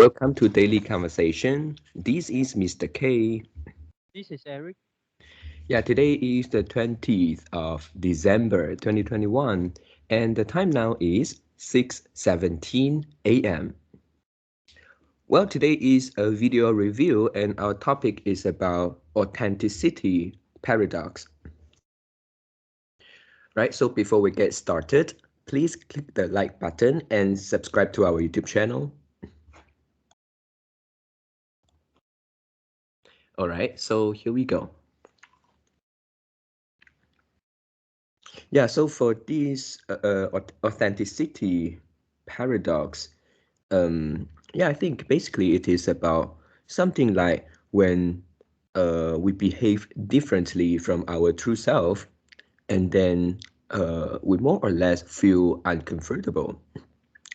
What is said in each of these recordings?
Welcome to Daily Conversation. This is Mr. K. This is Eric. Yeah, today is the 20th of December 2021, and the time now is 6:17 a.m. Well, today is a video review, and our topic is about authenticity paradox. Right, so before we get started, please click the like button and subscribe to our YouTube channel. All right, so here we go. Yeah, so for this authenticity paradox, yeah, I think basically it is about something like when we behave differently from our true self, and then we more or less feel uncomfortable.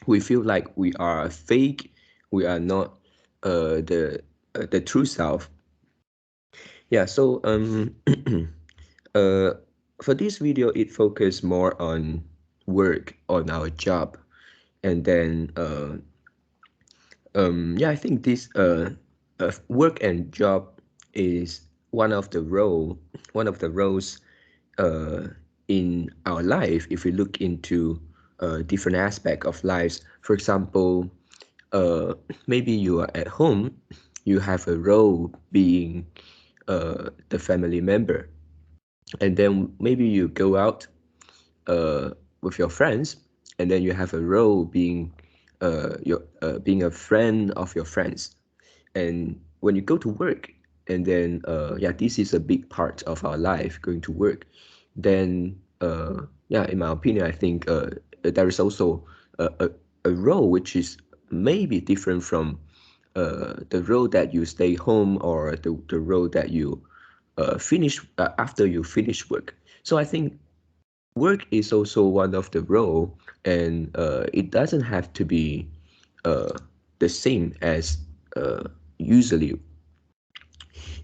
We feel like we are fake, we are not the true self. Yeah, so uh, for this video, it focused more on work, on our job, and then yeah, I think this work and job is one of the roles uh, in our life. If we look into different aspect of lives, for example, uh, maybe you are at home, you have a role being the family member, and then maybe you go out uh, with your friends, and then you have a role being your being a friend of your friends. And when you go to work, and then yeah, this is a big part of our life, going to work. Then yeah, in my opinion, I think there is also a role which is maybe different from the role that you stay home, or the role that you finish after you finish work. So I think work is also one of the role, and it doesn't have to be uh, the same as usually.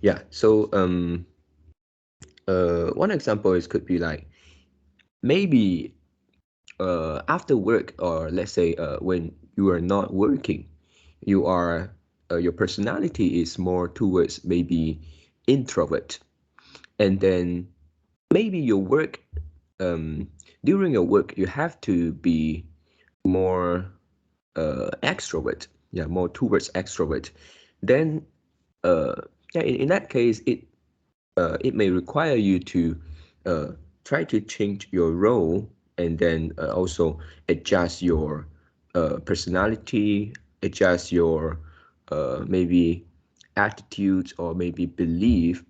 Yeah, so one example is could be like maybe after work, or let's say when you are not working, you are your personality is more towards maybe introvert, and then maybe your work, um, during your work you have to be more extrovert, yeah, more towards extrovert. Then uh, yeah, in that case, it may require you to uh, try to change your role, and then also adjust your personality, adjust your maybe attitudes, or maybe belief.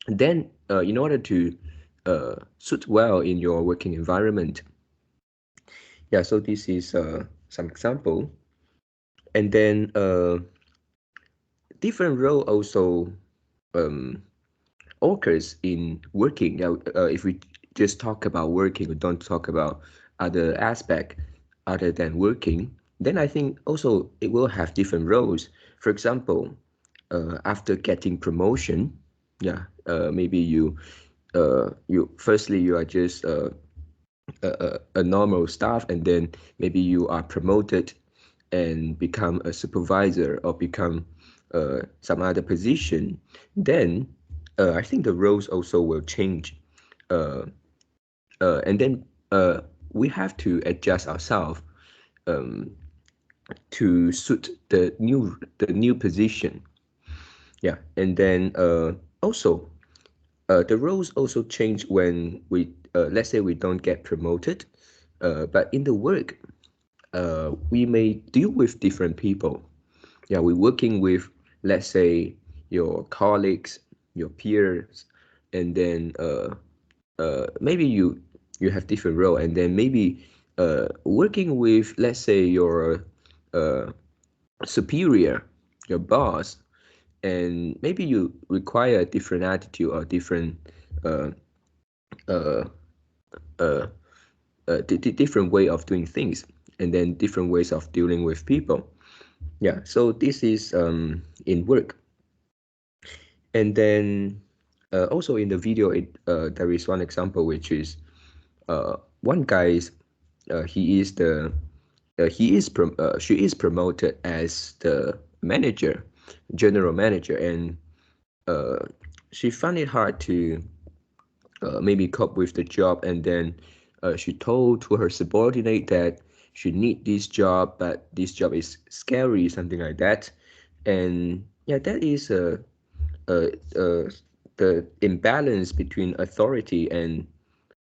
Then in order to suit well in your working environment. Yeah, so this is some example. And then different role also um, occurs in working. Now, if we just talk about working, we don't talk about other aspect other than working, then I think also it will have different roles. For example, after getting promotion, yeah, maybe you firstly you are just a normal staff, and then maybe you are promoted and become a supervisor, or become some other position. Then I think the roles also will change, uh, and then we have to adjust ourselves to suit the new position. Yeah, and then also the roles also change when we let's say we don't get promoted, but in the work we may deal with different people. Yeah, we're working with, let's say, your colleagues, your peers, and then maybe you have different role, and then maybe working with, let's say, your uh, superior, your boss, and maybe you require a different attitude, or different uh, uh, uh, different way of doing things, and then different ways of dealing with people. Yeah, so this is in work. And then also in the video, there is one example, which is one guy is he is she is promoted as the general manager, and uh, she found it hard to maybe cope with the job, and then she told to her subordinate that she need this job, but this job is scary, something like that. And yeah, that is uh, uh, the imbalance between authority and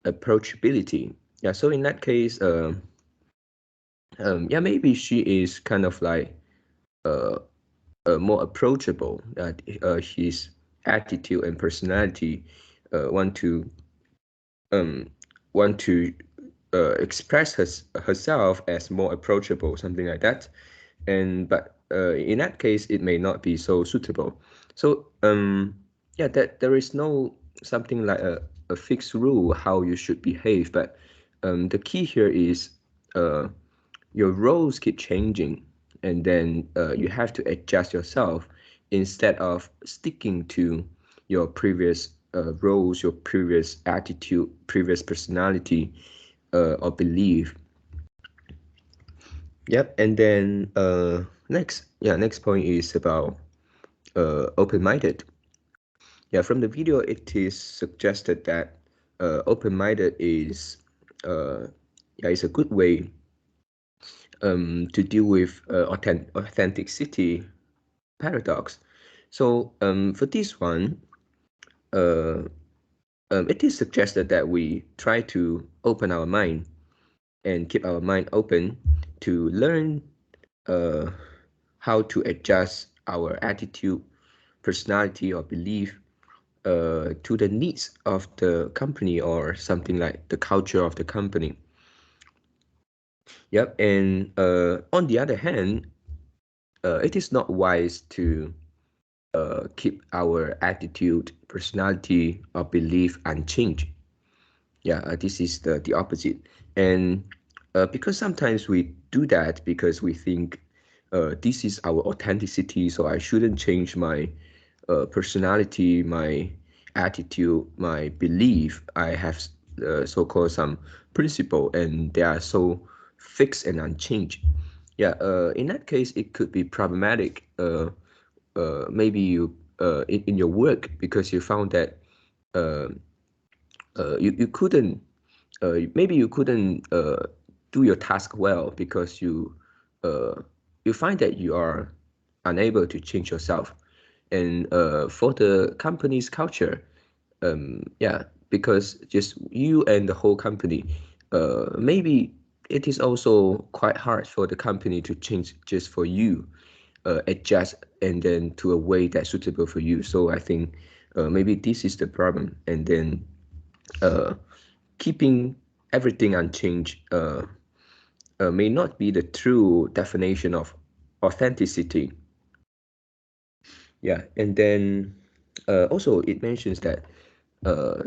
approachability. Yeah, so in that case, yeah, maybe she is kind of like uh, more approachable. His attitude and personality want to um, want to express herself as more approachable, something like that. And but in that case, it may not be so suitable. So yeah, that there is no something like a fixed rule how you should behave. But the key here is uh, your roles keep changing, and then you have to adjust yourself instead of sticking to your previous roles, your previous attitude, previous personality, or belief. Yep. And then next point is about open-minded. Yeah, from the video, it is suggested that open-minded is yeah, is a good way to deal with authenticity paradox. So for this one, uh, it is suggested that we try to open our mind and keep our mind open to learn uh, how to adjust our attitude, personality, or belief to the needs of the company or something like the culture of the company. Yep. And on the other hand, it is not wise to keep our attitude, personality, or belief unchanged. Yeah, this is the opposite. And because sometimes we do that because we think this is our authenticity, so I shouldn't change my personality, my attitude, my belief. I have so-called some principle, and they are so fixed and unchanged. Yeah, in that case, it could be problematic. Maybe you in your work because you found that uh, you couldn't maybe you couldn't do your task well because uh, you find that you are unable to change yourself. And for the company's culture, yeah, because just you and the whole company, maybe it is also quite hard for the company to change just for you, adjust and then to a way that's suitable for you. So I think maybe this is the problem. And then uh, keeping everything unchanged may not be the true definition of authenticity. Yeah, and then also it mentions that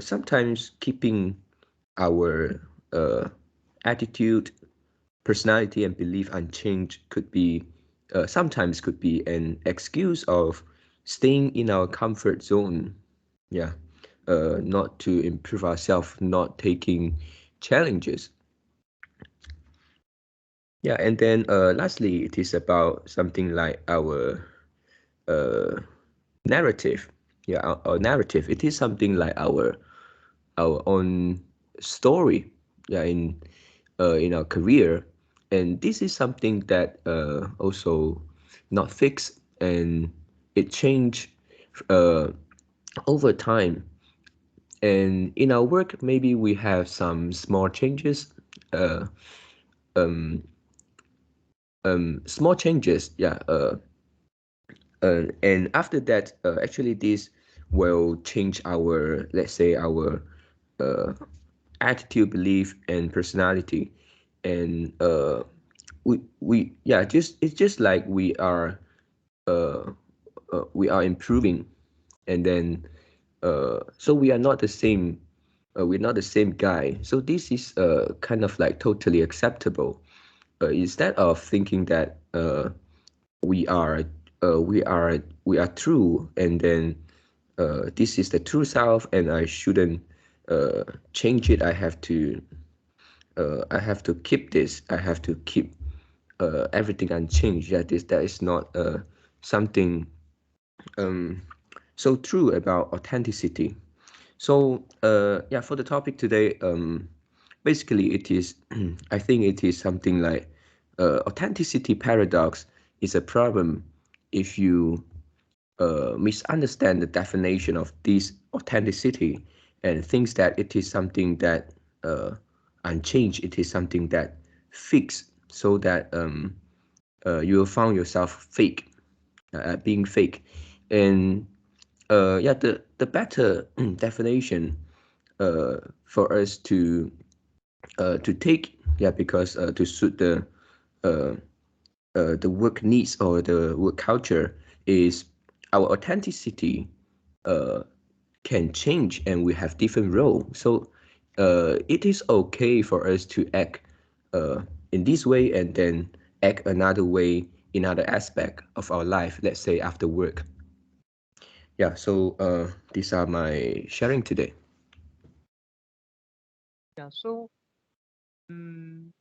sometimes keeping our attitude, personality, and belief unchanged could be sometimes could be an excuse of staying in our comfort zone. Yeah, not to improve ourselves, not taking challenges. Yeah, and then lastly, it is about something like our uh, narrative. Yeah, our narrative. It is something like our own story. Yeah, in our career, and this is something that also not fixed, and it changed uh, over time. And in our work, maybe we have some small changes. Uh, Small changes. Yeah. And after that, actually, this will change our, let's say, our uh, attitude, belief, and personality. And yeah, just it's just like uh, we are improving, and then so we are not the same. We're not the same guy. So this is kind of like totally acceptable. Instead of thinking that we are we are true, and then this is the true self and I shouldn't change it. I have to keep this. I have to keep everything unchanged. That is not something um, so true about authenticity. So yeah, for the topic today, basically it is I think it is something like authenticity paradox is a problem if you misunderstand the definition of this authenticity and thinks that it is something that uh, unchanged, it is something that fixed, so that you will find yourself fake, being fake. And yeah, the better definition for us to take, yeah, because to suit uh, the work needs or the work culture is our authenticity uh, can change and we have different role. So it is okay for us to act uh, in this way and then act another way in other aspect of our life, let's say after work. Yeah, so these are my sharing today. Yeah, so um,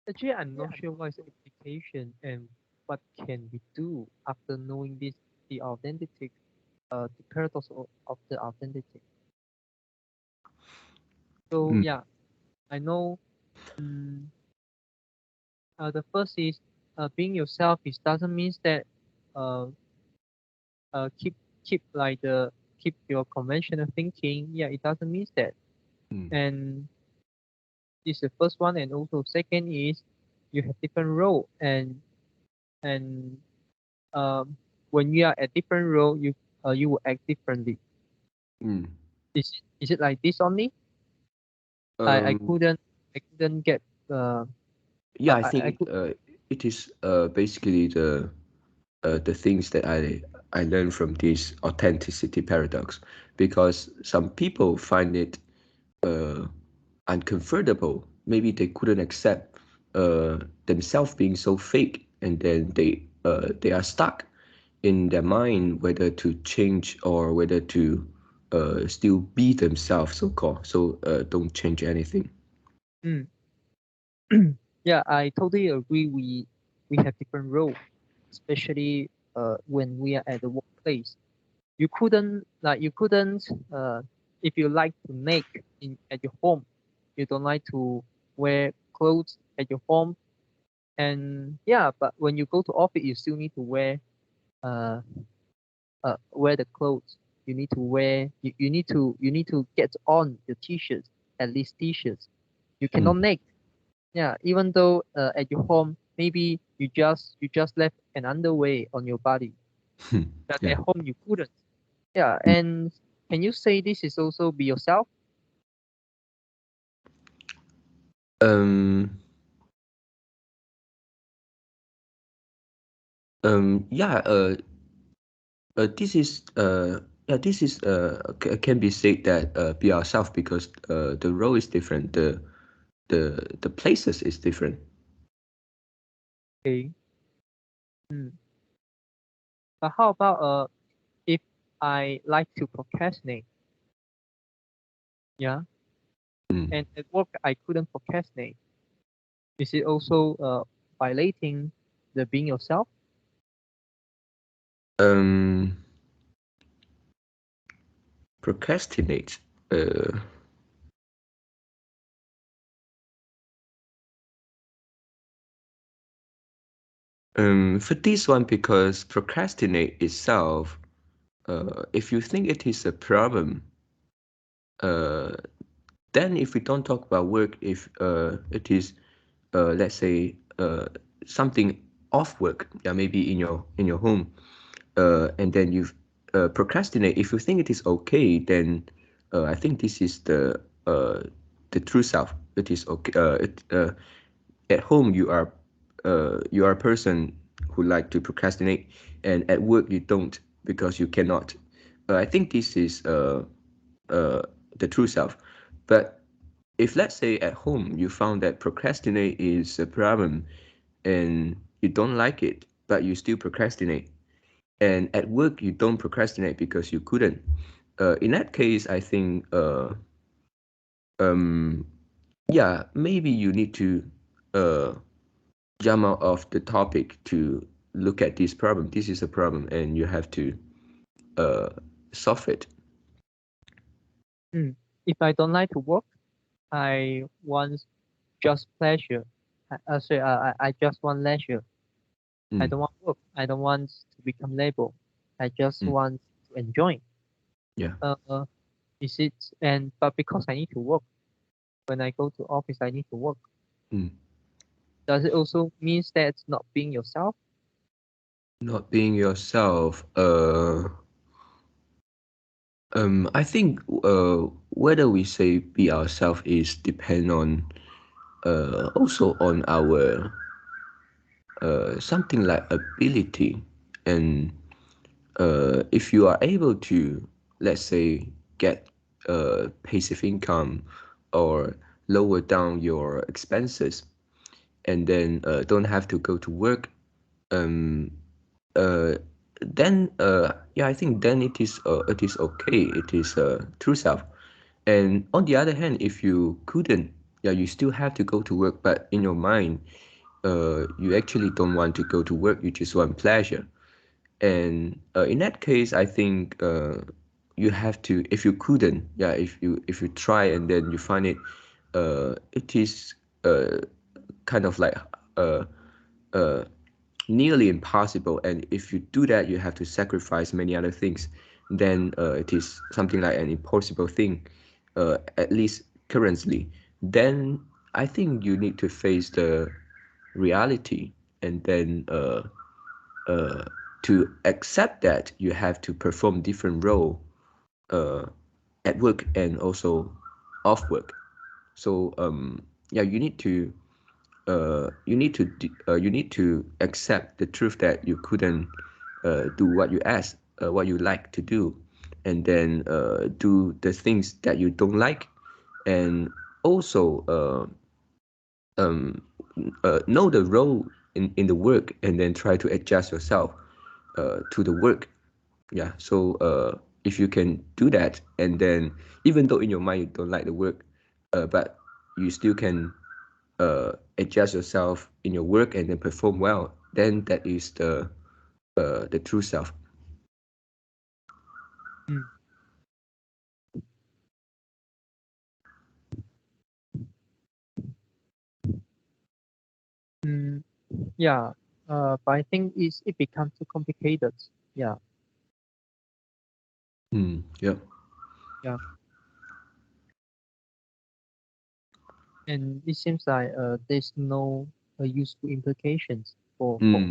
actually, I'm not sure what is the implication and what can we do after knowing this, the authentic, the paradox of the authentic. So Mm, yeah, I know. Um, the first is being yourself. It doesn't mean that uh, keep like the keep your conventional thinking. Yeah, it doesn't mean that. mm, And this is the first one, and also second is you have different role, and um, when you are at different role, you will act differently. mm. Is it like this only? I Um, couldn't get yeah, I I think could. it is basically the things that I learned from this authenticity paradox, because some people find it uh, uncomfortable. Maybe they couldn't accept themselves being so fake, and then they are stuck in their mind whether to change or whether to still be themselves, so called. So don't change anything. Mm. Yeah, I totally agree. We have different role, especially when we are at the workplace. You couldn't if you like to make in at your home, you don't like to wear clothes at your home, and yeah, but when you go to office, you still need to uh wear the clothes. You need to you need to get on the t-shirts, at least t-shirts. You cannot Mm. make. Yeah, even though at your home maybe you just left an underwear on your body, but at Yeah. home you couldn't. Yeah, Mm. and can you say this is also be yourself? Um, yeah, this is yeah, this is can be said that be ourselves, because the role is different, the places is different. Okay. Mm. But how about if I like to procrastinate? Yeah, Mm. and at work I couldn't procrastinate. Is it also violating the being yourself? Um, Procrastinate. Uh, for this one, because procrastinate itself, if you think it is a problem, uh, then if we don't talk about work, if it is, let's say, something off work, yeah, maybe in your home, and then you procrastinate. If you think it is okay, then I think this is the true self. It is okay. At home you are a person who like to procrastinate, and at work you don't because you cannot. I think this is uh, the true self. But if, let's say, at home you found that procrastinate is a problem and you don't like it, but you still procrastinate, and at work you don't procrastinate because you couldn't, in that case I think um, yeah, maybe you need to uh, jump out of the topic to look at this problem. This is a problem, and you have to uh, solve it. If I don't like to work, I want just pleasure. I just want leisure. I Mm, don't want work. I don't want to become label. I just mm, want to enjoy. yeah. Uh, is it but because I need to work, when I go to office, I need to work. Mm. Does it also means that not being yourself? Not being yourself. I think whether we say be ourselves is depend on also on our something like ability, and if you are able to, let's say, get passive income or lower down your expenses, and then don't have to go to work, um, uh, then yeah, I think then it is okay. It is true self. And on the other hand, if you couldn't, yeah, you still have to go to work, but in your mind, you actually don't want to go to work. You just want pleasure. And in that case, I think you have to. If you couldn't, yeah, if you try and then you find it, it is kind of like uh, uh, nearly impossible. And if you do that, you have to sacrifice many other things. Then it is something like an impossible thing, at least currently. Then I think you need to face the reality, and then to accept that you have to perform different role uh, at work and also off work. So yeah, you need to accept the truth that you couldn't do what you asked, what you like to do, and then do the things that you don't like, and also um, know the role in the work, and then try to adjust yourself to the work. Yeah, so if you can do that, and then even though in your mind you don't like the work, but you still can adjust yourself in your work and then perform well, then that is the true self. Mm. Mm, yeah. But I think it becomes too complicated. Yeah, Yeah. yeah. And it seems like there's no useful implications for us.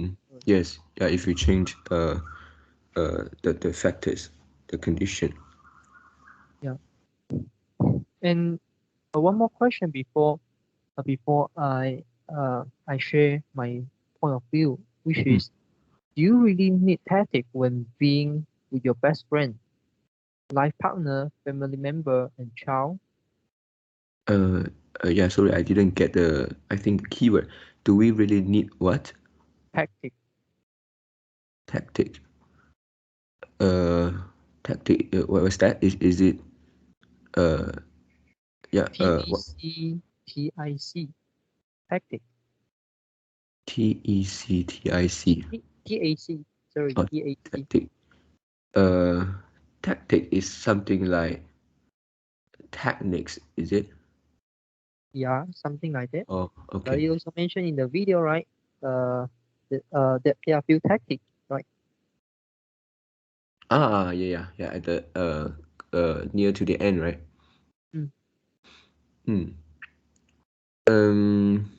Yes. Yeah. If you change the factors, the condition. Yeah. And one more question before I share my point of view, which Mm. is, do you really need tactic when being with your best friend, life partner, family member, and child? Uh, yeah. Sorry, I didn't get the. I think the keyword. Do we really need what Tactic. tactic? Uh, tactic. What was that? Is it? Uh, yeah. What? TACTIC. Tactic. TECTIC. TAC. Sorry, Oh, TAC. tactic. Uh, tactic is something like techniques. Is it? Yeah, something like that. Oh, But okay. you also mentioned in the video, right? That there are few tactics, right? Yeah, yeah, yeah. At the near to the end, right? Mm. Hmm. Um.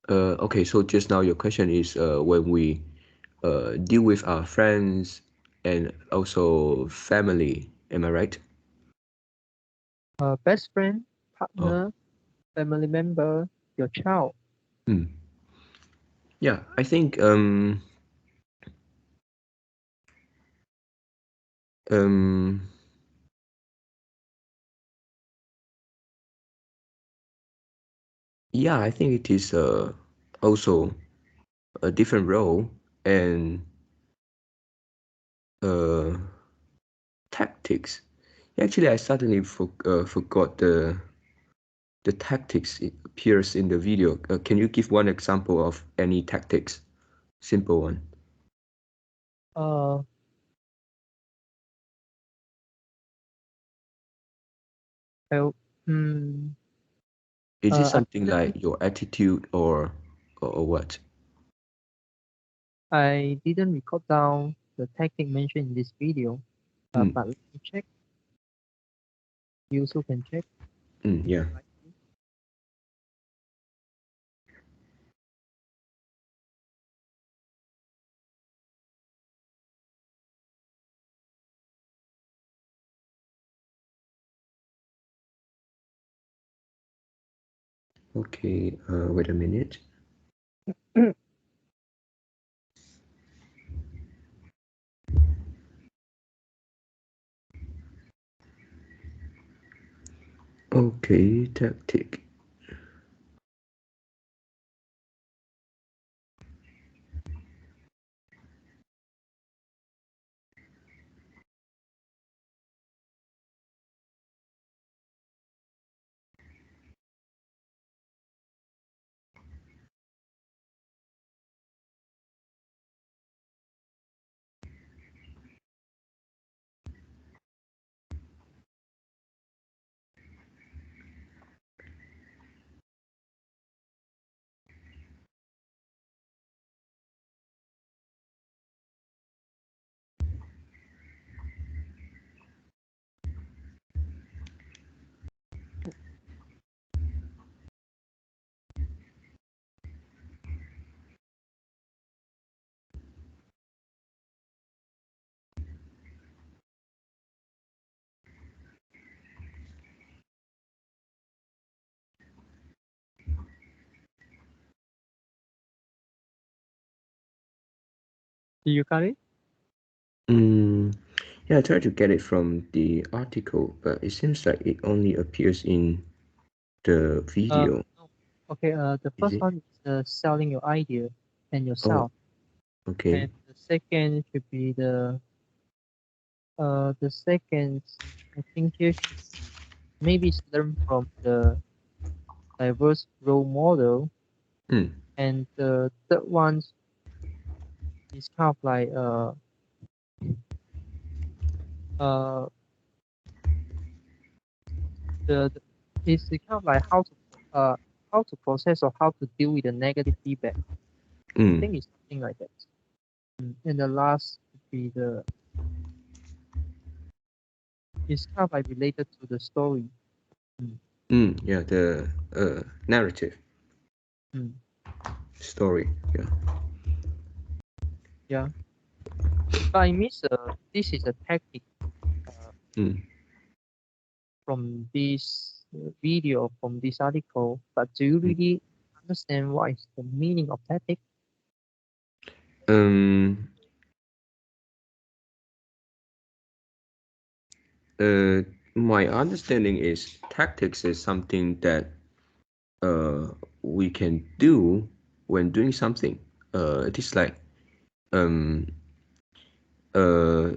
Okay. So just now your question is when we deal with our friends and also family. Am I right? Best friend, Oh. partner, family member, your child. Hmm. Yeah. I think um yeah, I think it is also a different role, and uh tactics. Actually, I suddenly forgot the tactics it appears in the video. Can you give one example of any tactics? Simple one. Uh, well, mm, Is it I something didn't like your attitude or what? I didn't record down the tactic mentioned in this video, Mm, but let me check. You also can check. yeah. Right? Okay. Wait a minute. Okay, tactic. Do you got it? Mm, yeah, I tried to get it from the article, but it seems like it only appears in the video. No. Okay. The Is first it? one is selling your idea and Oh, yourself, okay. and the second should be the second. I think here should maybe it's learn from the diverse role model, Mm, and the third one is kind of like uh the it's kind of like how to process or how to deal with the negative feedback. I mm, think it's something like that. And the last would be the it's kind of like related to the story. Mm, yeah, the narrative mm, story. Yeah. yeah, but I miss this is a tactic uh, Mm. from this video from this article. But do you Mm. really understand what is the meaning of tactic? Um. Uh. My understanding is tactics is something that uh we can do when doing something. It is like um uh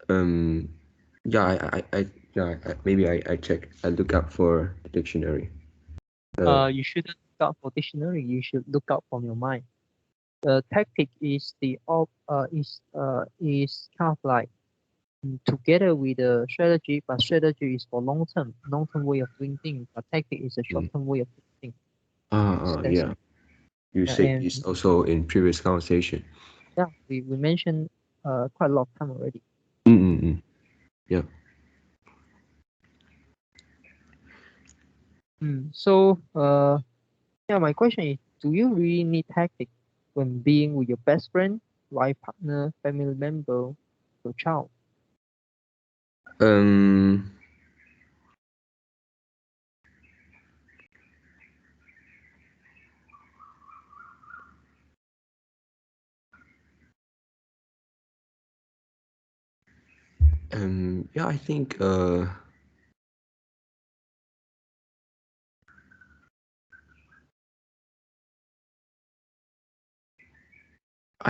um yeah I yeah maybe I check I look up for the dictionary. Uh. You shouldn't look out for dictionary. You should look out from your mind. The tactic is is kind of like together with the strategy, but strategy is for long term way of doing things. But tactic is a short Mm. term way of doing things. So that's Yeah. You yeah, said and this also in previous conversation. yeah, we mentioned quite a lot of time already. Mm. Yeah. So yeah, my question is, do you really need tactic when being with your best friend, life partner, family member, your child? Um. Yeah, I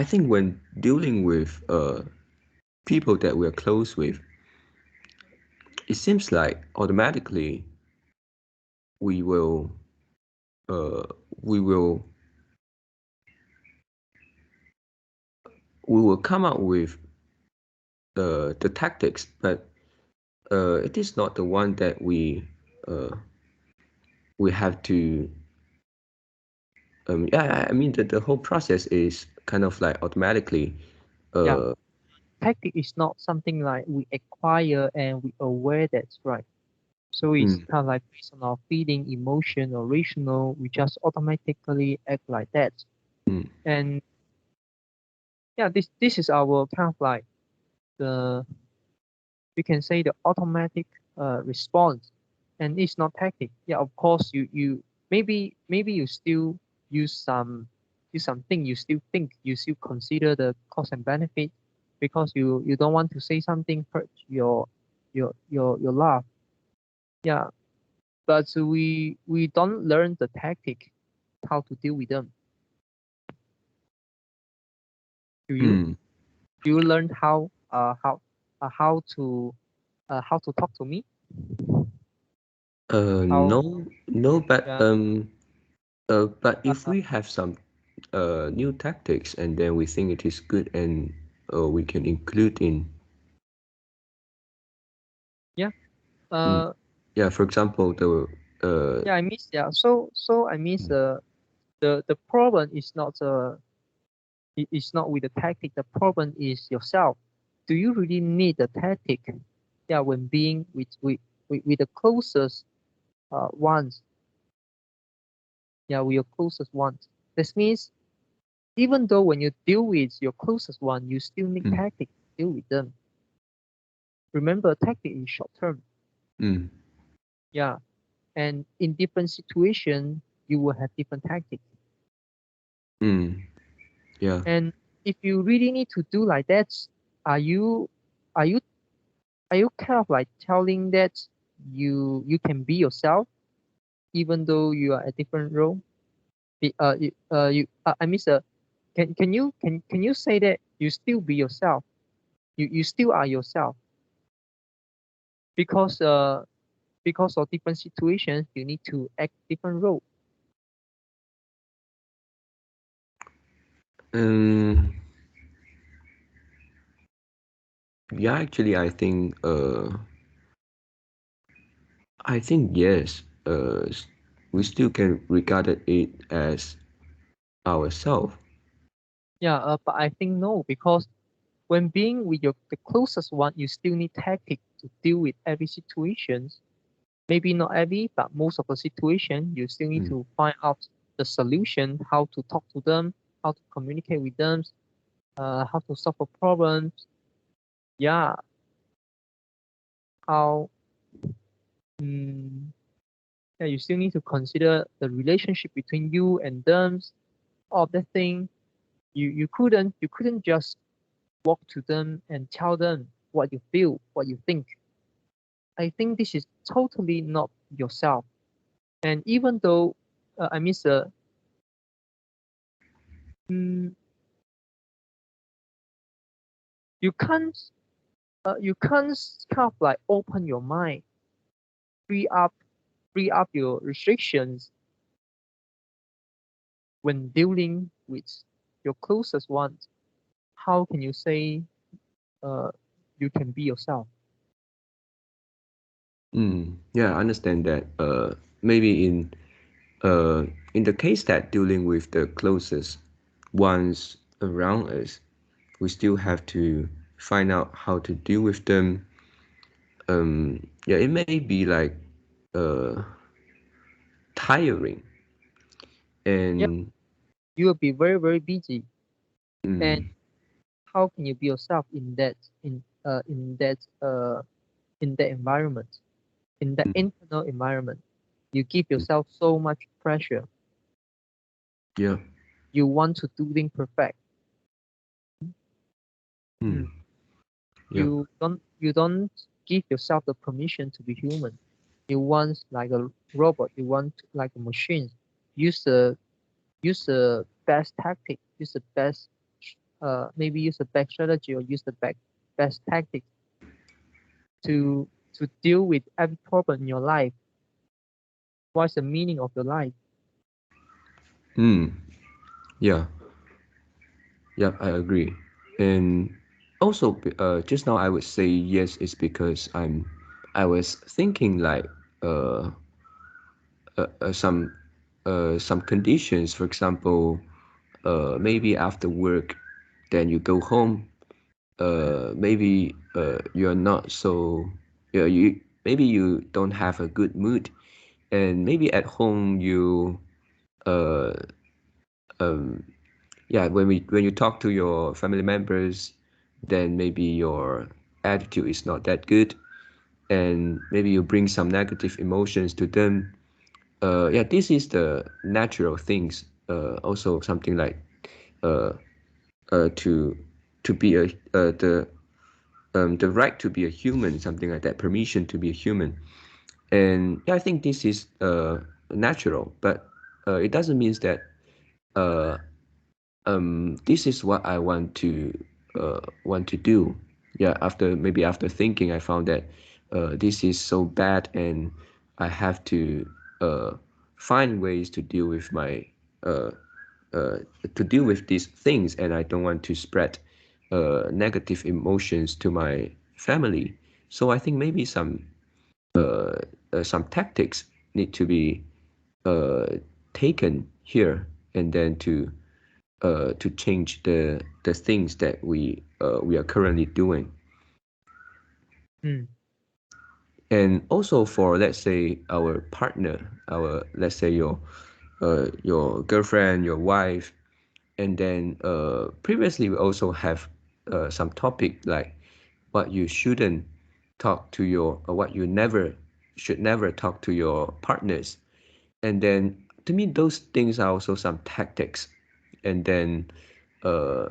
think when dealing with people that we're close with, it seems like automatically we will uh, we will we will come up with the tactics, but it is not the one that uh, we have to. Yeah, I mean the whole process is kind of like automatically. Yeah, Uh, tactic is not something like we acquire and we aware that's right. So it's mm, kind of like based on our feeling, emotion, or rational, we just automatically act like that. mm, And yeah, this is our kind of like the we can say the automatic response, and it's not tactic. Yeah, of course you maybe you still use something, you still think, you still consider the cost and benefit because you don't want to say something hurt your love. Yeah, but we don't learn the tactic how to deal with them. Do you? mm. Do you learn how to talk to me? How No, no, yeah but if uh, we have some new tactics and then we think it is good and we can include in, yeah mm, uh yeah, for example, the uh, yeah I miss yeah so I miss mm, the problem is not it's not with the tactic. The problem is yourself. Do you really need the tactic? Yeah, when being with the closest ones. Yeah, with your closest ones. This means even though when you deal with your closest one, you still need mm, tactic to deal with them. Remember, tactic is short term. mm, Yeah, and in different situation, you will have different tactics. mm, yeah, And if you really need to do like that, are you are you are you kind of like telling that you can be yourself even though you are a different role? I mean, can you say that you still be yourself? You still are yourself because because of different situations, you need to act different role. um, yeah. Actually, I think yes. We still can regard it as ourselves. Yeah, but I think no, because when being with the closest one, you still need tactic to deal with every situation. Maybe not every, but most of the situation, you still need Mm, to find out the solution, how to talk to them, how to communicate with them, how to solve a problem. Yeah, how mm, yeah, you still need to consider the relationship between you and them, all of that thing. You couldn't just walk to them and tell them what you feel, what you think. I think this is totally not yourself. And even though I miss mm, you can't you can't kind of like open your mind, free up free up your restrictions when dealing with your closest ones. How can you say uh, you can be yourself? yeah, I understand that. Maybe in the case that dealing with the closest ones around us, we still have to find out how to deal with them. Yeah, it may be like uh, tiring, Yeah, and you will be very very busy. And mm, how can you be yourself in that environment, in that mm, internal environment? You give yourself so much pressure. yeah, You want to do things perfect. mm, Mm. yeah, You don't give yourself the permission to be human. You want like a robot. You want like a machine. Use the use the best tactic. Use the best maybe use the best strategy or use the best tactic to deal with every problem in your life? What's the meaning of your life? Hmm. Yeah. Yeah, I agree. And also, just now I would say yes, is because I was thinking like uh, uh, uh some some conditions. For example, maybe after work, then you go home. Maybe you're not so. You maybe you don't have a good mood, and maybe at home you uh yeah, when you talk to your family members, then maybe your attitude is not that good, and maybe you bring some negative emotions to them. Yeah, this is the natural things. Also something like uh, to be a the right to be a human, something like that, permission to be a human. And yeah, I think this is natural, but it doesn't mean that uh, this is what I want to do. Yeah, after maybe after thinking, I found that this is so bad, and I have to uh, find ways to deal with my uh, uh, to deal with these things, and I don't want to spread negative emotions to my family. So I think maybe some tactics need to be uh, taken here, and then to change the things that we are currently doing. Mm, And also for, let's say, our partner, our, let's say, your girlfriend, your wife. And then previously we also have some topic like what you shouldn't talk to your, or what you never should never talk to your partners. And then to me those things are also some tactics. And then uh,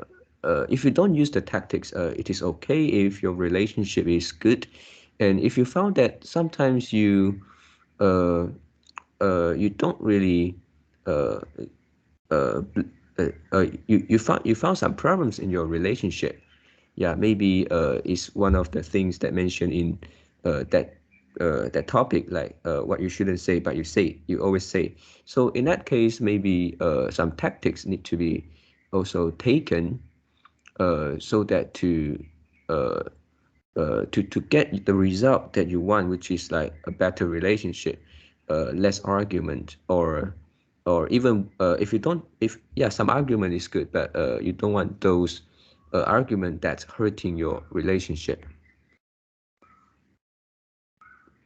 if you don't use the tactics, it is okay if your relationship is good. And if you found that sometimes uh, you don't really uh, uh, you found some problems in your relationship. Yeah, maybe is one of the things that mentioned in that topic, like what you shouldn't say but you always say. So in that case, maybe some tactics need to be also taken, so that uh, to get the result that you want, which is like a better relationship, less argument, or even if you don't, if yeah, some argument is good, but you don't want those argument that's hurting your relationship.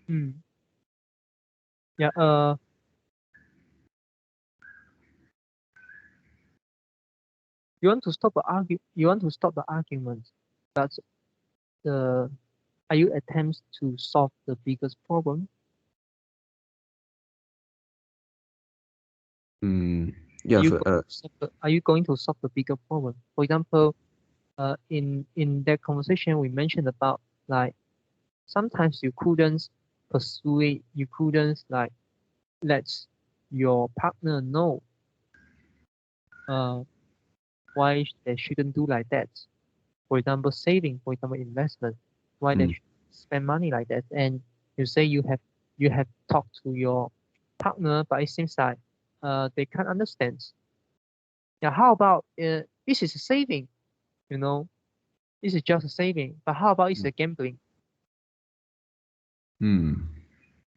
mm. Yeah. You want to stop the argue. You want to stop the argument, but the are you attempts to solve the biggest problem? Mm, yeah, for Are you going to solve the bigger problem? For example, in that conversation we mentioned about like sometimes you couldn't persuade, you couldn't like let your partner know uh why they shouldn't do like that. For example, saving, for example, investment, why they mm, should spend money like that. And you say you have talked to your partner, but it seems like they can't understand. Yeah, how about this is a saving, you know, this is just a saving, but how about it's a gambling? mm,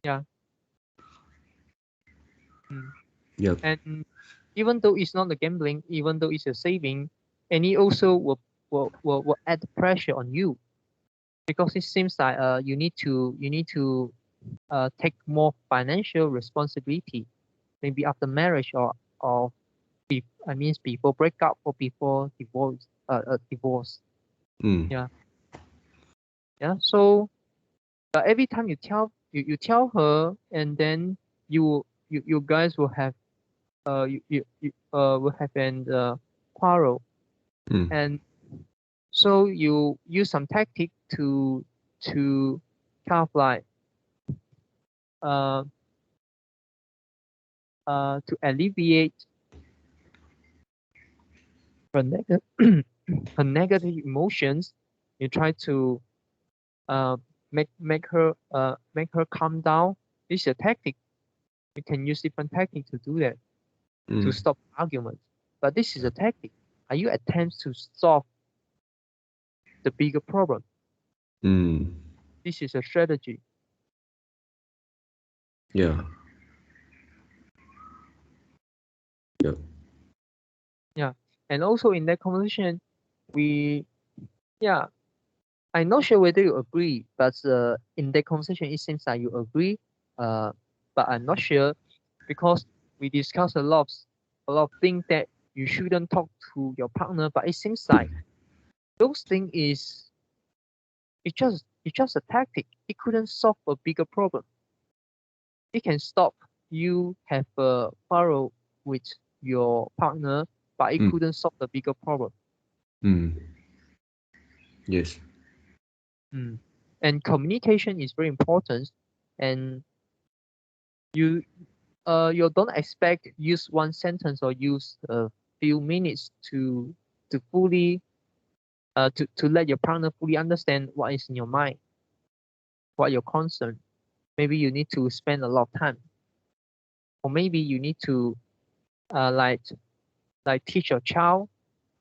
Yeah. Mm. yeah, And even though it's not a gambling, even though it's a saving, and it also will add pressure on you because it seems like you need to take more financial responsibility, maybe after marriage or I mean before breakup or before divorce. mm, Yeah, yeah. So every time you tell her, and then you guys will have will have an quarrel, mm, and so you use some tactic to kind of like uh to alleviate her negative her negative emotions, You try to make her calm down. This is a tactic. You can use different tactics to do that, to stop arguments. But this is a tactic. Are you attempts to solve the bigger problem? This is a strategy. Yeah. Yeah. Yeah. And also in that conversation, yeah, I'm not sure whether you agree, but in that conversation, it seems like you agree. But I'm not sure because we discussed a lot of things that you shouldn't talk to your partner. But it seems like those things is it's just a tactic. It couldn't solve a bigger problem. It can stop you have a quarrel with your partner, but it couldn't solve the bigger problem. Yes. Mm. And communication is very important, and you you don't expect use one sentence or use a few minutes to fully to let your partner fully understand what is in your mind, what your concern. Maybe you need to spend a lot of time, or maybe you need to uh, like teach your child,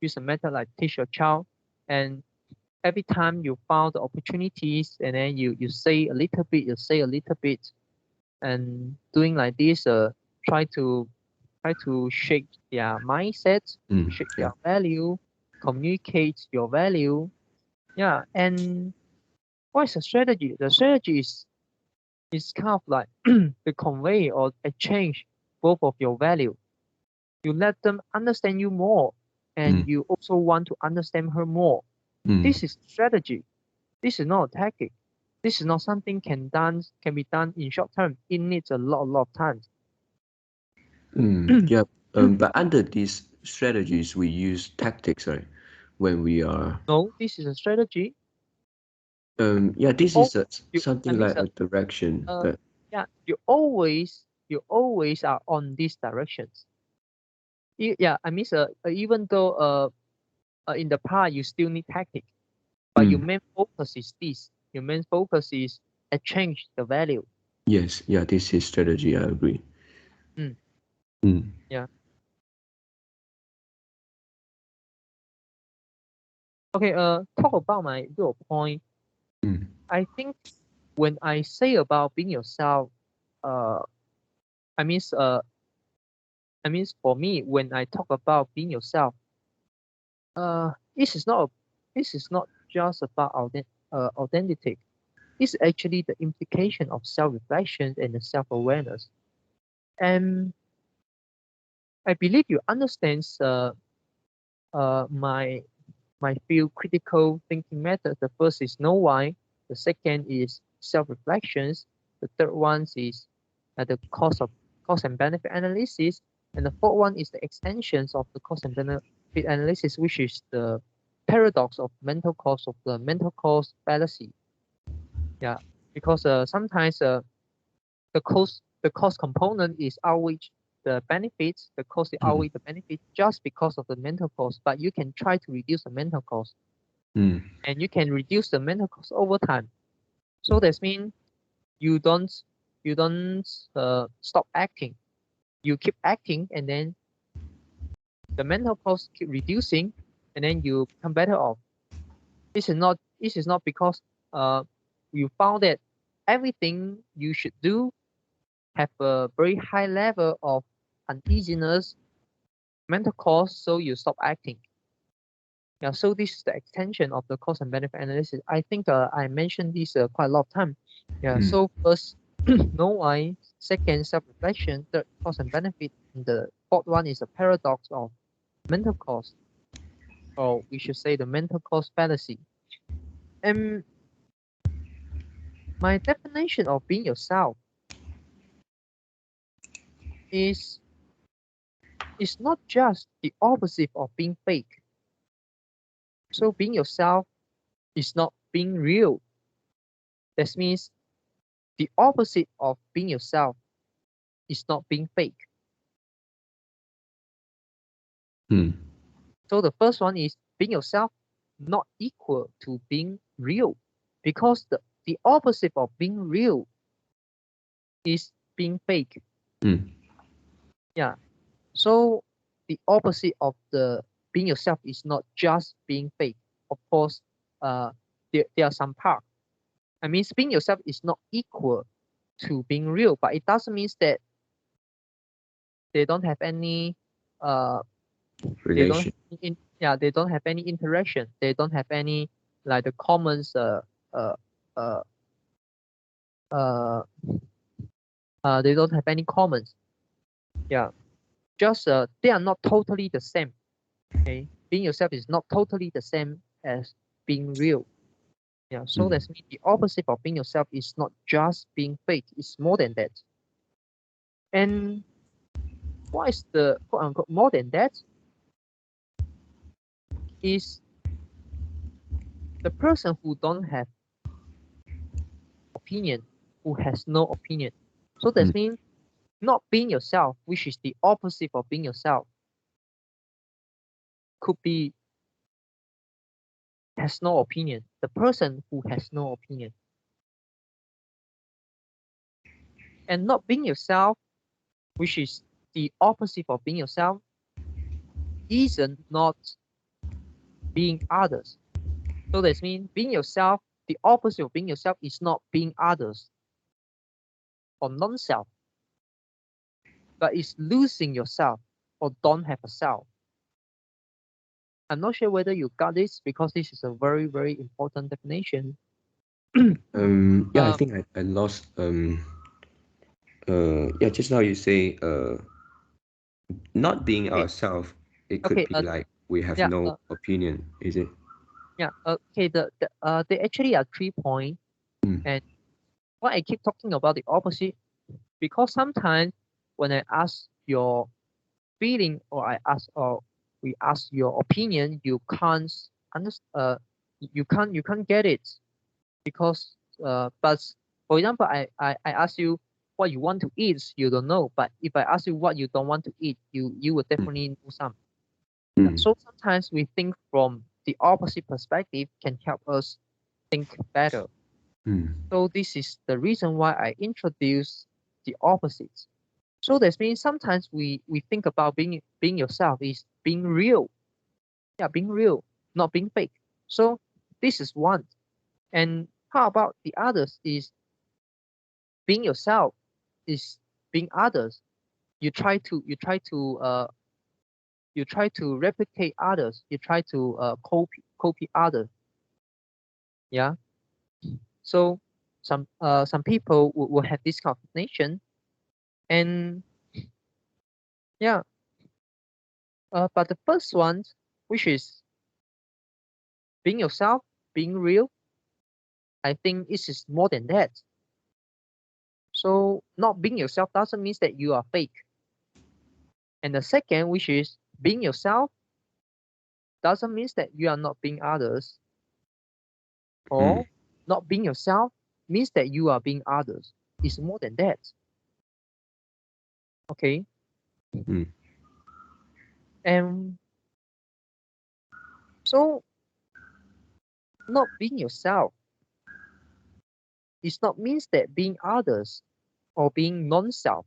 use a method like teach your child, and every time you found the opportunities, and then you say a little bit, you say a little bit, and doing like this, try to shape their mindset, shape Yeah. their value, communicate your value. Yeah, and what is the strategy? The strategy is kind of like the convey or exchange both of your value. You let them understand you more, and you also want to understand her more. This is strategy. This is not a tactic. This is not something can be done in short term. It needs a lot of time. Yeah. But under these strategies, we use tactics, right? When we are, No, this is a strategy. yeah, You this all is you I something mean like a direction, uh but yeah, you always are on these directions. Yeah, I mean even though in the past you still need tactic, but your mm, main focus is this. Your main focus is exchange the value. yes, yeah, this is strategy. I agree. Mm, Mm, yeah. Okay. Talk about my real point. mm, I think when I say about being yourself, uh, I mean I mean for me when I talk about being yourself, this is not this is not just about identity. It's actually the implication of self-reflection and the self-awareness. And I believe you understand my few critical thinking methods. The first is know why. The second is self-reflections. The third one is the cost and benefit analysis. And the fourth one is the extensions of the cost and benefit analysis, which is the paradox of the mental cost fallacy. Yeah, because sometimes the cost component is outweigh the benefits, the cost is mm, outweigh the benefit just because of the mental cost. But you can try to reduce the mental cost, mm, and you can reduce the mental cost over time. So that means you don't you don't stop acting. You keep acting, and then the mental cost keep reducing, and then you become better off. This is not because you found that everything you should do have a very high level of uneasiness, mental cost, so you stop acting. Yeah, so this is the extension of the cost and benefit analysis. I think I mentioned this quite a lot of time. Yeah, mm, so first, know why. Second, self-reflection. Third, cost and benefit. And the fourth one is a paradox of mental cost, or we should say the mental cost fallacy. And my definition of being yourself is not just the opposite of being fake. So being yourself is not being real. That means the opposite of being yourself is not being fake. mm, So the first one is being yourself. not equal to being real, because the opposite of being real is being fake. Mm. Yeah. So the opposite of the being yourself is not just being fake. Of course, there are some parts. I mean, being yourself is not equal to being real, but it doesn't mean that they don't have any uh they don't Relation. they don't have any interaction. They don't have any like the commons uh uh uh they don't have any commons. Yeah. Just they are not totally the same. Okay. Being yourself is not totally the same as being real. Yeah. So Mm. that's mean the opposite of being yourself is not just being fake, it's more than that. And what is the quote unquote more than that? Is the person who don't have opinion, who has no opinion. So that Mm. means not being yourself, which is the opposite of being yourself, could be has no opinion. The person who has no opinion. And not being yourself, which is the opposite of being yourself, isn't not being others. So that means being yourself, the opposite of being yourself is not being others or non-self, but it's losing yourself or don't have a self. I'm not sure whether you got this because this is a very, very important definition. Yeah, I uh, think I lost. Yeah, just now you say, not being okay, ourselves, it could okay, be like we have yeah, no opinion, is it? yeah, okay. There actually are 3 points, Mm. and why I keep talking about the opposite because sometimes when I ask your feeling or we ask your opinion, you can't understand. You can't get it because but for example, I ask you what you want to eat, you don't know. But if I ask you what you don't want to eat, you will Mm. definitely know some. Yeah. Mm. So sometimes we think from the opposite perspective can help us think better. Mm. So this is the reason why I introduce the opposites. So that means sometimes we think about being yourself is being real. Yeah, being real, not being fake. So this is one. And how about the others is being yourself is being others. You try to replicate others. You try to copy others. Yeah. So some people will have this combination. And yeah, but the first one, which is being yourself, being real, I think it is more than that. So not being yourself doesn't mean that you are fake. And the second, which is being yourself, doesn't mean that you are not being others. Mm. Or not being yourself means that you are being others. It's more than that. Okay. Mm. And so not being yourself is not means that being others or being non-self,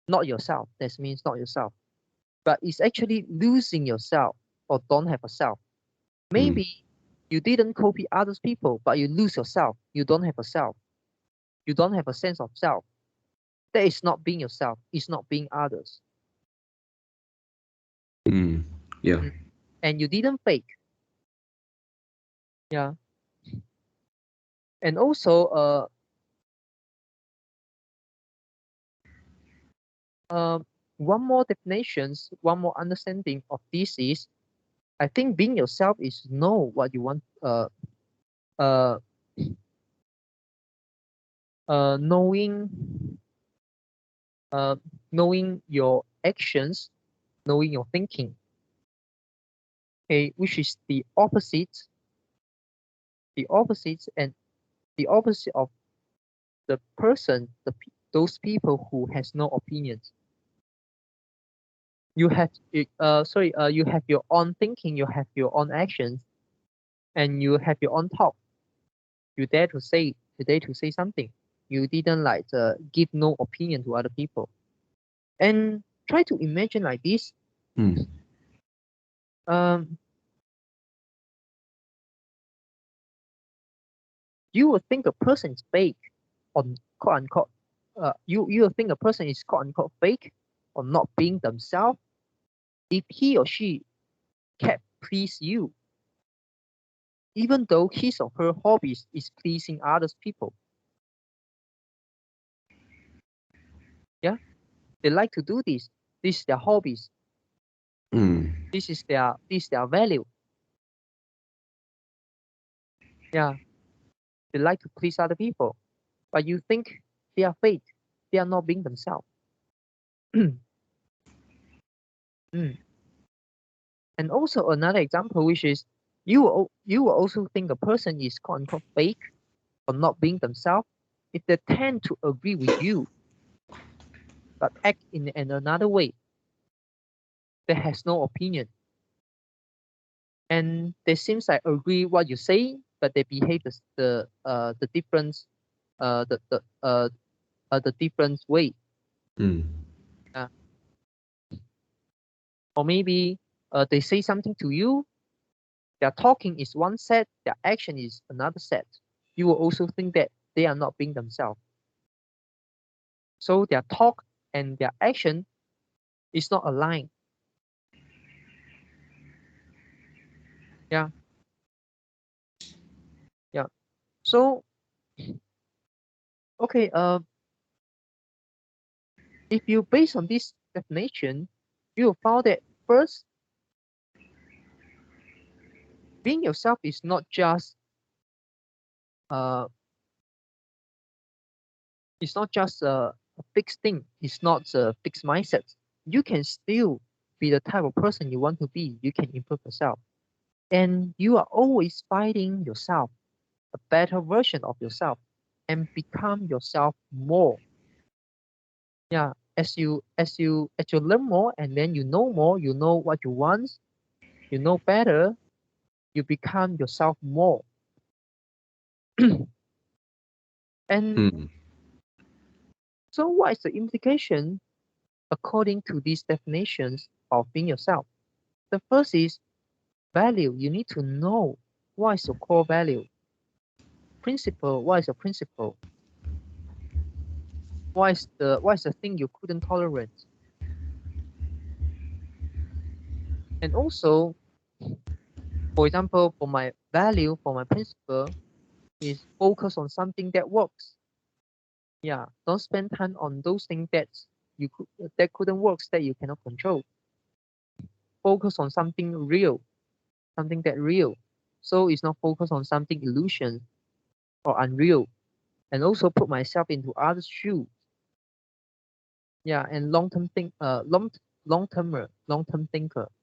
not yourself. That means not yourself. But it's actually losing yourself or don't have a self. Mm. Maybe you didn't copy others people, but you lose yourself. You don't have a self. You don't have a sense of self. That is not being yourself. It's not being others. Mm. Yeah. Mm. And you didn't fake. Yeah. And also, um, one more definitions, one more understanding of this is, I think being yourself is know what you want. Uh, Knowing, uh, knowing your actions, knowing your thinking. Okay, which is the opposite, and the opposite of the person, those people who has no opinions. You have you have your own thinking, you have your own actions, and you have your own talk. You dare to say something. You didn't give no opinion to other people. And try to imagine like this. Mm. Um, you will think a person is fake, or quote unquote. You will think a person is quote unquote fake, or not being themselves if he or she can please you, even though his or her hobbies is pleasing others people. Yeah, they like to do this. This is their hobbies. Mm. This is their value. Yeah, they like to please other people, but you think they are fake. They are not being themselves. Mm. And also another example, which is you will also think a person is quote unquote fake or not being themselves if they tend to agree with you but act in another way. They has no opinion, and they seems like agree what you say, but they behave the difference the different way. Mm. Uh, or maybe they say something to you. Their talking is one set, their action is another set. You will also think that they are not being themselves. So their talk and their action is not aligned. Yeah, yeah. So okay, if you based on this definition, you will find that first, being yourself is not just uh it's not just a fixed thing. It's not a fixed mindset. You can still be the type of person you want to be. You can improve yourself, and you are always fighting yourself, a better version of yourself, and become yourself more. Yeah, as you learn more, and then you know more, you know what you want, you know better, you become yourself more. And Mm. so what is the implication according to these definitions of being yourself? The first is value. You need to know what is your core value. Principle, what is your principle? What is the thing you couldn't tolerate? And also, for example, for my value, for my principle is focus on something that works. Yeah, don't spend time on those things that couldn't work, that you cannot control. Focus on something real, something that real. So it's not focus on something illusion or unreal. And also put myself into others' shoes. Yeah, and long term thinker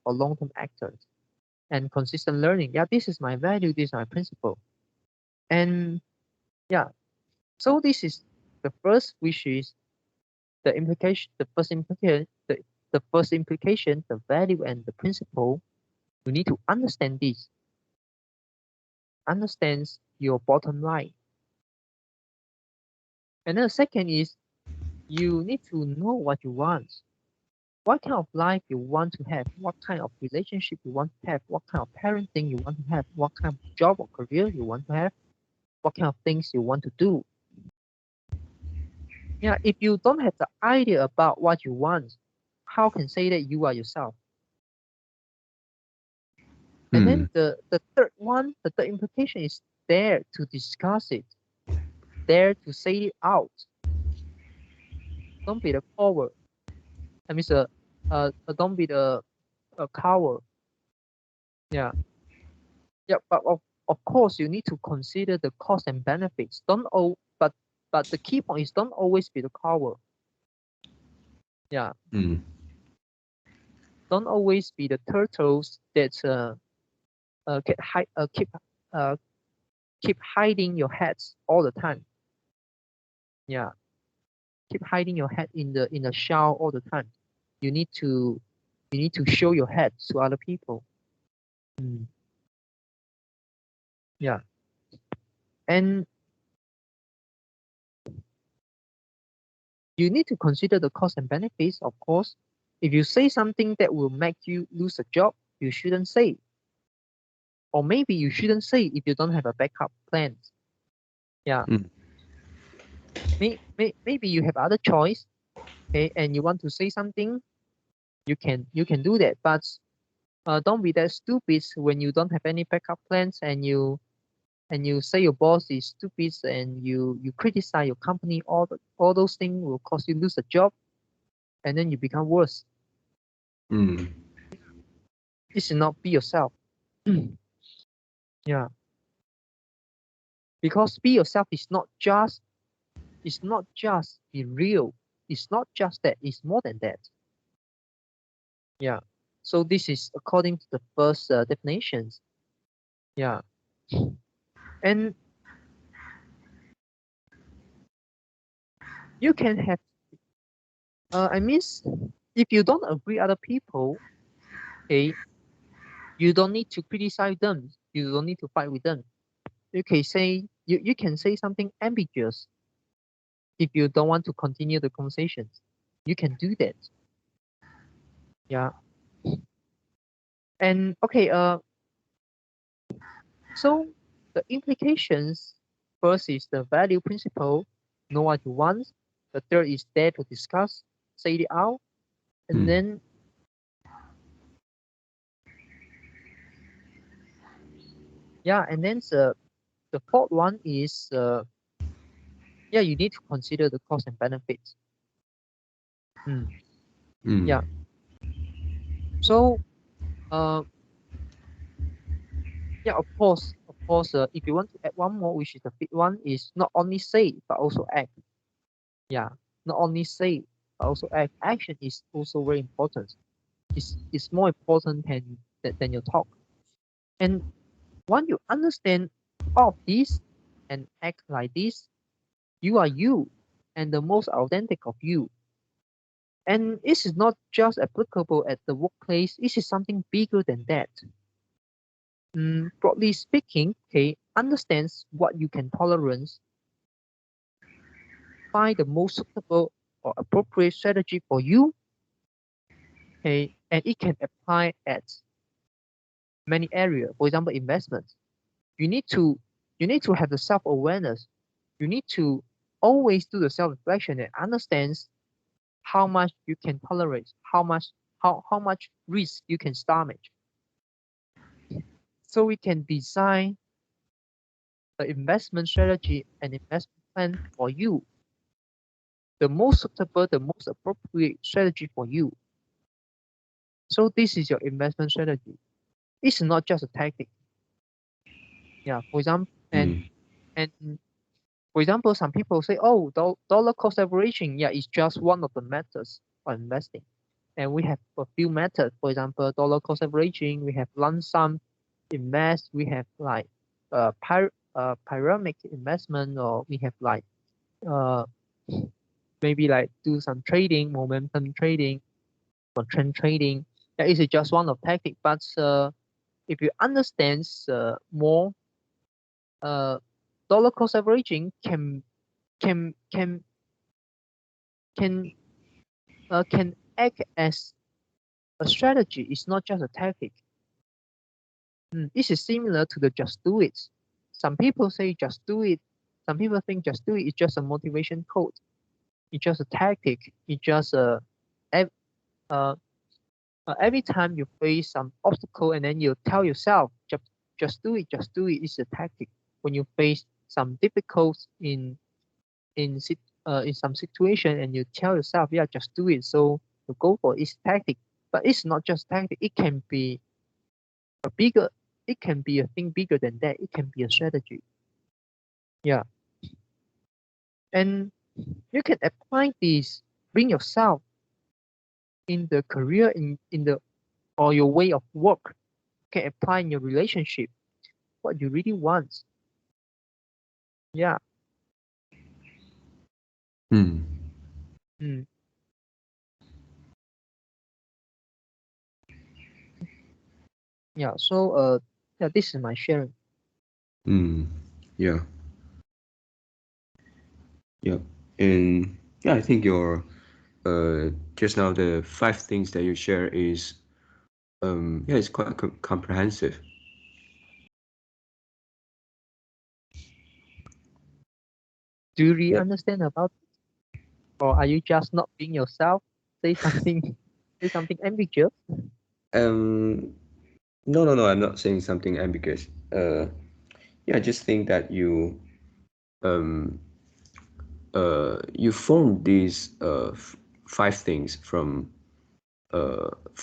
or long term actor and consistent learning. Yeah, this is my value, this is my principle. And yeah, so this is the first, which is the implication, the first implication, the value and the principle. You need to understand this, understands your bottom line. And then the second is you need to know what you want. What kind of life you want to have, what kind of relationship you want to have, what kind of parenting you want to have, what kind of job or career you want to have, what kind of things you want to do. Yeah, if you don't have the idea about what you want, how can say that you are yourself? And Mm. then the third implication is dare to discuss it, dare to say it out. Don't be the coward. I mean, don't be the a coward. Yeah, yeah. But of course, you need to consider the cost and benefits. Don't all, but the key point is don't always be the coward. Yeah, Mm. don't always be the turtles that get hide, uh, keep hiding your heads all the time. Yeah, keep hiding your head in the shell all the time. You need to You need to show your head to other people. Yeah. And you need to consider the cost and benefits, of course. If you say something that will make you lose a job, you shouldn't say. Or maybe you shouldn't say if you don't have a backup plan. Yeah. Mm. Maybe you have other choice, okay, and you want to say something, you can do that. But don't be that stupid when you don't have any backup plans, and you say your boss is stupid, and you criticize your company. All those things will cause you lose a job, and then you become worse. Mm. This should not be yourself. Yeah, because be yourself is not just be real. It's not just that. It's more than that. Yeah. So this is according to the first definitions. Yeah. And you can have. I mean, if you don't agree other people, okay, you don't need to criticize them. You don't need to fight with them. You can say something ambiguous if you don't want to continue the conversations. You can do that. Yeah. And okay, so the implications first is the value principle, know what you want. The third is dare to discuss, say it out, and Mm. then yeah, and then the fourth one is yeah, you need to consider the cost and benefits. Mm, yeah. Mm. So uh yeah, if you want to add one more, which is the fifth one, is not only say but also act. Yeah, not only say but also act. Action is also very important. It's more important than your talk. And once you understand all of this and act like this, you are you and the most authentic of you. And this is not just applicable at the workplace, this is something bigger than that. Broadly speaking, okay, understands what you can tolerate, find the most suitable or appropriate strategy for you, okay, and it can apply at many areas. For example, investments. You need to you need to have the self-awareness. You need to always do the self-reflection and understands how much you can tolerate, how much risk you can stomach. So we can design the investment strategy and investment plan for you, the most suitable, the most appropriate strategy for you. So this is your investment strategy. It's not just a tactic. Yeah, for example, Mm. and for example, some people say, oh, dollar cost averaging, yeah, it's just one of the methods for investing. And we have a few methods. For example, dollar cost averaging, we have lump sum invest, we have like pyramid investment, or we have like uh, maybe like do some trading, momentum trading or trend trading. That is just one of tactic. But if you understand more, uh, dollar cost averaging can can can can act as a strategy. It's not just a tactic. This is similar to the just do it. Some people say just do it. Some people think just do it is just a motivation code. It's just a tactic. It's just ev- uh, every time you face some obstacle and then you tell yourself just do it is a tactic. When you face some difficult in some situation and you tell yourself, yeah, just do it. So you go for it's tactic, but it's not just tactic. A bigger. It can be a thing bigger than that. It can be a strategy. Yeah, and you can apply this. Bring yourself in the career in the or your way of work. You can apply in your relationship what you really want. Yeah. Mm. Mm. Yeah. So yeah, this is my sharing. Mm. Yeah. Yeah. And yeah, I think your just now the five things that you share is yeah, it's quite comprehensive. Do you really Yep. understand about it? Or are you just not being yourself? Say something, say something ambiguous. Um. No, no, no. I'm not saying something ambiguous. Yeah, I just think that um you form these five things from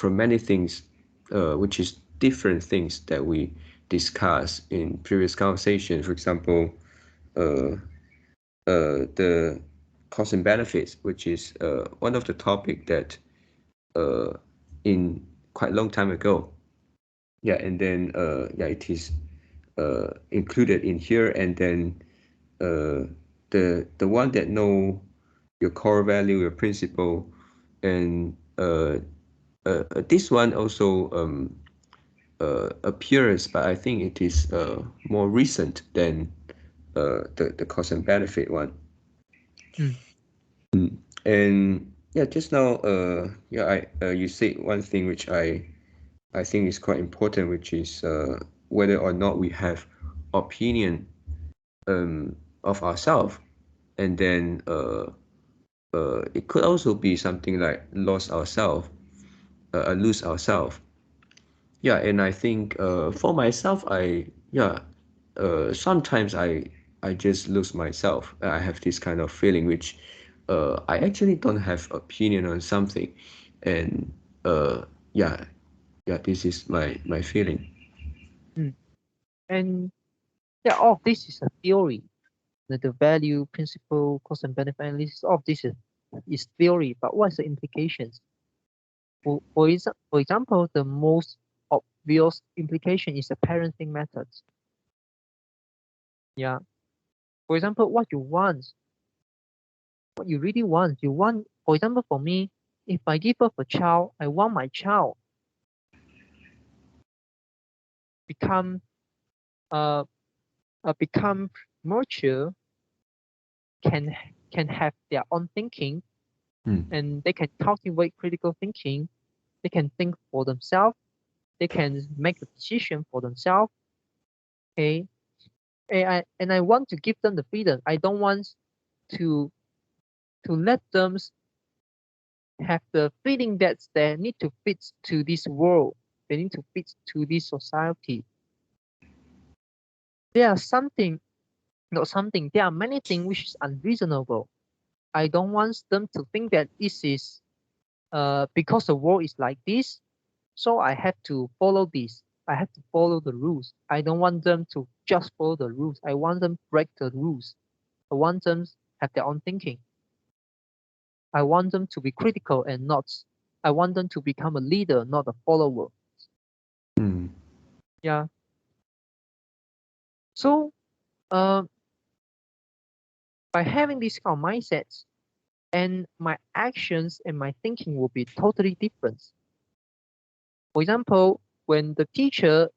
many things, which is different things that we discussed in previous conversation. For example, uh, the cost and benefits, which is one of the topic that uh, in quite a long time ago. Yeah, and then yeah, it is included in here, and then the one that know your core value, your principle, and this one also appears, but I think it is more recent than the cost and benefit one. Mm, And yeah, just now, yeah, you said one thing which I think is quite important, which is whether or not we have opinion of ourselves, and then it could also be something like lost ourselves, lose ourselves. Yeah, and I think for myself, sometimes I just lose myself. I have this kind of feeling which I actually don't have opinion on something, and uh, yeah, yeah, this is my feeling. mm. And yeah, all of this is a theory. The value, principle, cost and benefit analysis, all of this is theory. But what's the implications? For example, the most obvious implication is the parenting methods. Yeah. For example, what you want, what you really want. You want, for example, for me, if I give birth a child, I want my child become uh, become mature, can can have their own thinking, Mm. and they can cultivate critical thinking. They can think for themselves. They can make a decision for themselves. Okay, and I want to give them the freedom. I don't want to let them have the feeling that they need to fit to this world. They need to fit to this society. There are something, not something. There are many things which is unreasonable. I don't want them to think that this is because the world is like this, so I have to follow this. I have to follow the rules. I don't want them to just follow the rules. I want them to break the rules. I want them to have their own thinking. I want them to be critical and not. I want them to become a leader, not a follower. Mm. Yeah. So, uh, by having this kind of mindsets, and my actions and my thinking will be totally different. For example, when the teacher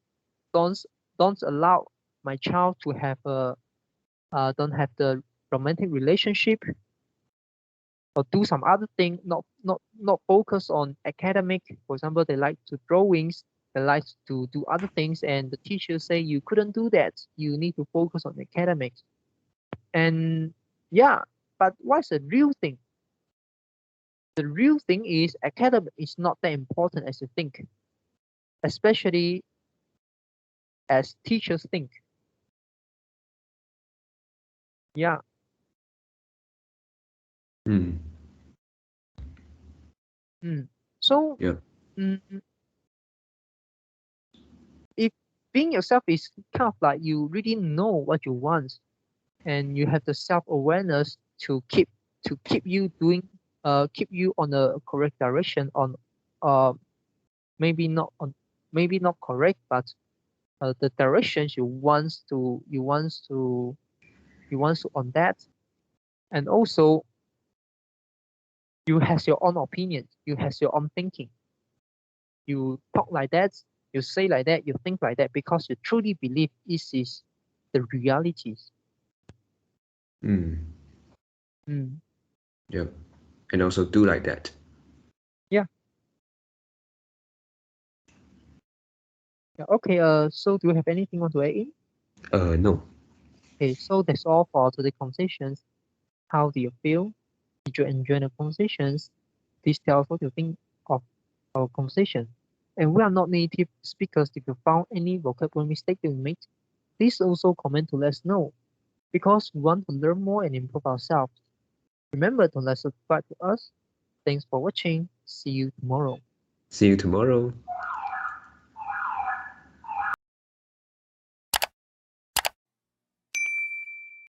don't don't allow my child to have a don't have the romantic relationship or do some other thing, not focus on academic. For example, they like to drawings, they like to do other things, and the teacher say you couldn't do that. You need to focus on academics. And yeah, but what's the real thing? The real thing is academic is not that important as you think, especially as teachers think. Yeah. Mm. Mm. So Yeah. mm, if being yourself is kind of like you really know what you want and you have the self-awareness to keep you doing keep you on the correct direction on uh maybe not on maybe not correct but the directions you want to on that, and also you has your own opinion, you has your own thinking, you talk like that, You say like that, you think like that because you truly believe this is the realities. Mm. Mm. Yep. And also do like that. Yeah. Yeah. Okay. So do you have anything want to add in? No. Okay. So that's all for today's conversations. How do you feel? Did you enjoy the conversations? Please tell us what you think of our conversation. And we are not native speakers. If you found any vocabulary mistake that we made, please also comment to let us know because we want to learn more and improve ourselves. Remember to like subscribe to us. Thanks for watching. See you tomorrow. See you tomorrow.